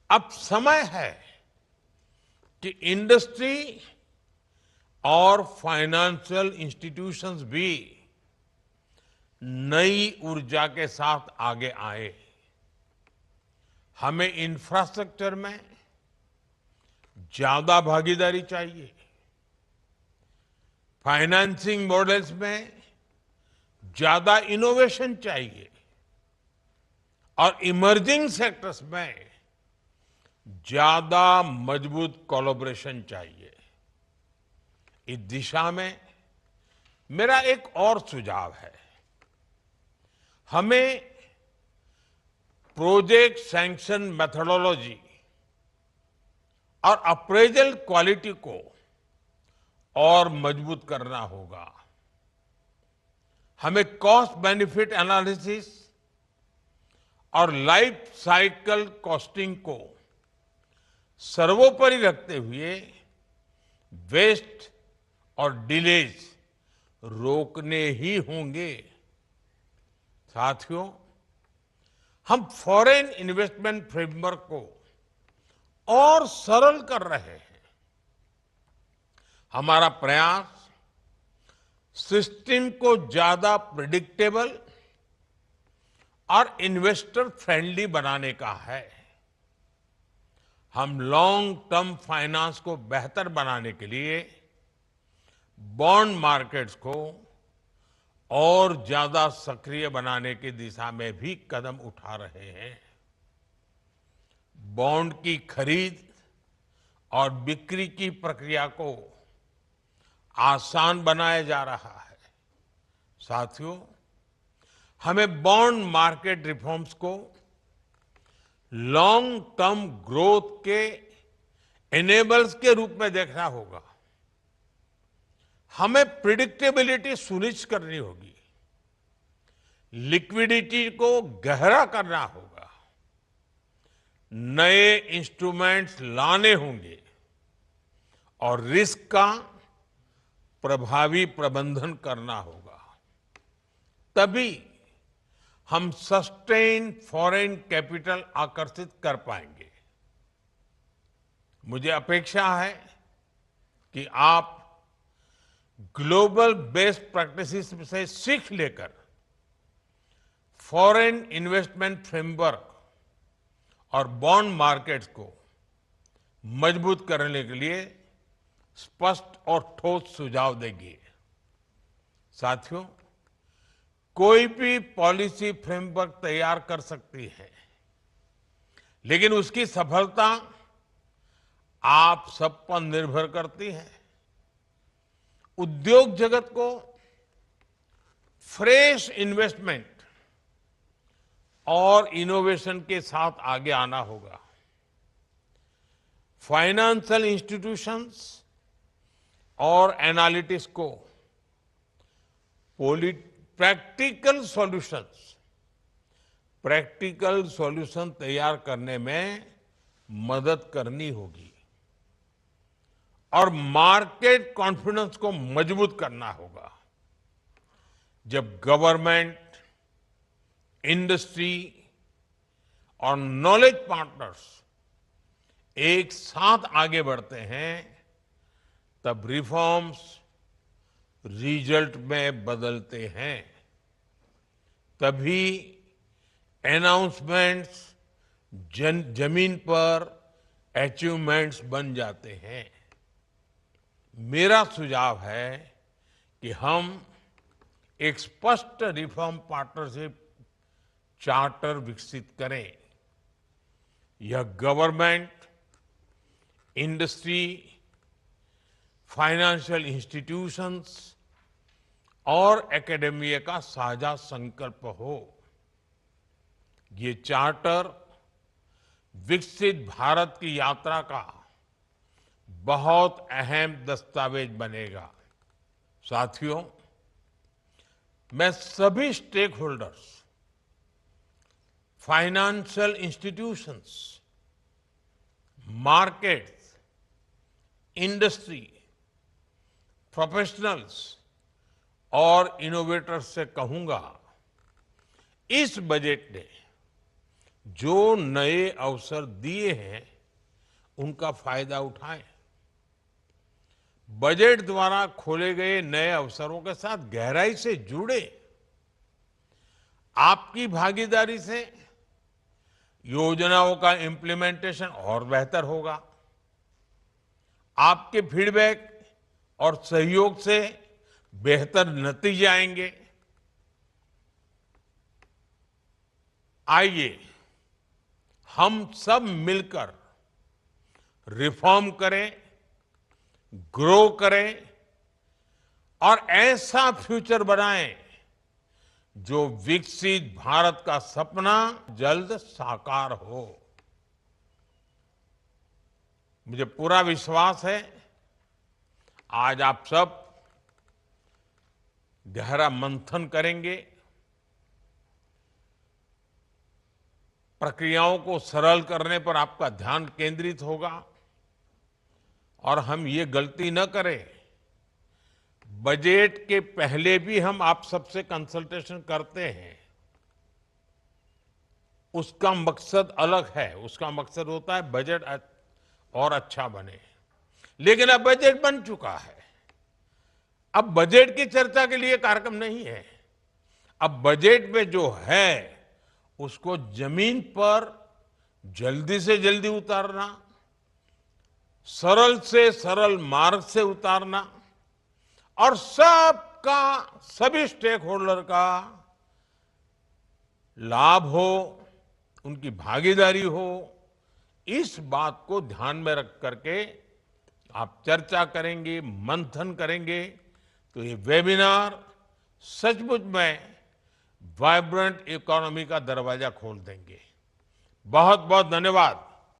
अब समय है कि इंडस्ट्री और फाइनेंशियल इंस्टीट्यूशंस भी नई ऊर्जा के साथ आगे आए। हमें इंफ्रास्ट्रक्चर में ज्यादा भागीदारी चाहिए, फाइनेंसिंग मॉडल्स में ज्यादा इनोवेशन चाहिए और इमर्जिंग सेक्टर्स में ज्यादा मजबूत कोलैबोरेशन चाहिए। इस दिशा में मेरा एक और सुझाव है। हमें प्रोजेक्ट सैंक्शन मेथोडोलॉजी और अप्रेजल क्वालिटी को और मजबूत करना होगा। हमें कॉस्ट बेनिफिट एनालिसिस और लाइफ साइकिल कॉस्टिंग को सर्वोपरि रखते हुए वेस्ट और डिलेज रोकने ही होंगे। साथियों, हम फॉरेन इन्वेस्टमेंट फ्रेमवर्क को और सरल कर रहे हैं। हमारा प्रयास सिस्टम को ज्यादा प्रिडिक्टेबल और इन्वेस्टर फ्रेंडली बनाने का है। हम लॉन्ग टर्म फाइनेंस को बेहतर बनाने के लिए बॉन्ड मार्केट्स को और ज्यादा सक्रिय बनाने की दिशा में भी कदम उठा रहे हैं। बॉन्ड की खरीद और बिक्री की प्रक्रिया को आसान बनाया जा रहा है। साथियों, हमें बॉन्ड मार्केट रिफॉर्म्स को लॉन्ग टर्म ग्रोथ के एनेबल्स के रूप में देखना होगा। हमें प्रिडिक्टेबिलिटी सुनिश्चित करनी होगी, लिक्विडिटी को गहरा करना होगा, नए इंस्ट्रूमेंट्स लाने होंगे और रिस्क का प्रभावी प्रबंधन करना होगा। तभी हम सस्टेन फॉरेन कैपिटल आकर्षित कर पाएंगे। मुझे अपेक्षा है कि आप ग्लोबल बेस्ट प्रैक्टिसेस से सीख लेकर फॉरेन इन्वेस्टमेंट फ्रेमवर्क और बॉन्ड मार्केट्स को मजबूत करने के लिए स्पष्ट और ठोस सुझाव देंगे। साथियों, कोई भी पॉलिसी फ्रेमवर्क तैयार कर सकती है, लेकिन उसकी सफलता आप सब पर निर्भर करती है। उद्योग जगत को फ्रेश इन्वेस्टमेंट और इनोवेशन के साथ आगे आना होगा। फाइनेंशियल इंस्टीट्यूशंस और एनालिटिक्स को प्रैक्टिकल सॉल्यूशन तैयार करने में मदद करनी होगी और मार्केट कॉन्फिडेंस को मजबूत करना होगा। जब गवर्नमेंट, इंडस्ट्री और नॉलेज पार्टनर्स एक साथ आगे बढ़ते हैं, तब रिफॉर्म्स रिजल्ट में बदलते हैं। तभी अनाउंसमेंट्स जमीन पर अचीवमेंट्स बन जाते हैं। मेरा सुझाव है कि हम एक स्पष्ट रिफॉर्म पार्टनरशिप चार्टर विकसित करें। यह गवर्नमेंट, इंडस्ट्री, फाइनेंशियल इंस्टीट्यूशंस और एकेडमिया का साझा संकल्प हो। ये चार्टर विकसित भारत की यात्रा का बहुत अहम दस्तावेज बनेगा। साथियों, मैं सभी stakeholders, financial institutions, markets, industry, professionals और इनोवेटर्स से कहूंगा, इस बजट ने जो नए अवसर दिए हैं उनका फायदा उठाएं। बजट द्वारा खोले गए नए अवसरों के साथ गहराई से जुड़े। आपकी भागीदारी से योजनाओं का इंप्लीमेंटेशन और बेहतर होगा। आपके फीडबैक और सहयोग से बेहतर नतीजे आएंगे। आइए हम सब मिलकर रिफॉर्म करें, ग्रो करें और ऐसा फ्यूचर बनाएं जो विकसित भारत का सपना जल्द साकार हो। मुझे पूरा विश्वास है आज आप सब गहरा मंथन करेंगे, प्रक्रियाओं को सरल करने पर आपका ध्यान केंद्रित होगा और हम ये गलती न करें। बजट के पहले भी हम आप सबसे कंसल्टेशन करते हैं। उसका मकसद अलग है। उसका मकसद होता है बजट और अच्छा बने। लेकिन अब बजट बन चुका है। अब बजट की चर्चा के लिए कार्यक्रम नहीं है। अब बजट में जो है उसको जमीन पर जल्दी से जल्दी उतारना, सरल से सरल मार्ग से उतारना और सबका, सभी स्टेक होल्डर का लाभ हो, उनकी भागीदारी हो, इस बात को ध्यान में रख करके आप चर्चा करेंगे, मंथन करेंगे तो ये वेबिनार सचमुच में वाइब्रेंट इकोनॉमी का दरवाजा खोल देंगे। बहुत बहुत धन्यवाद।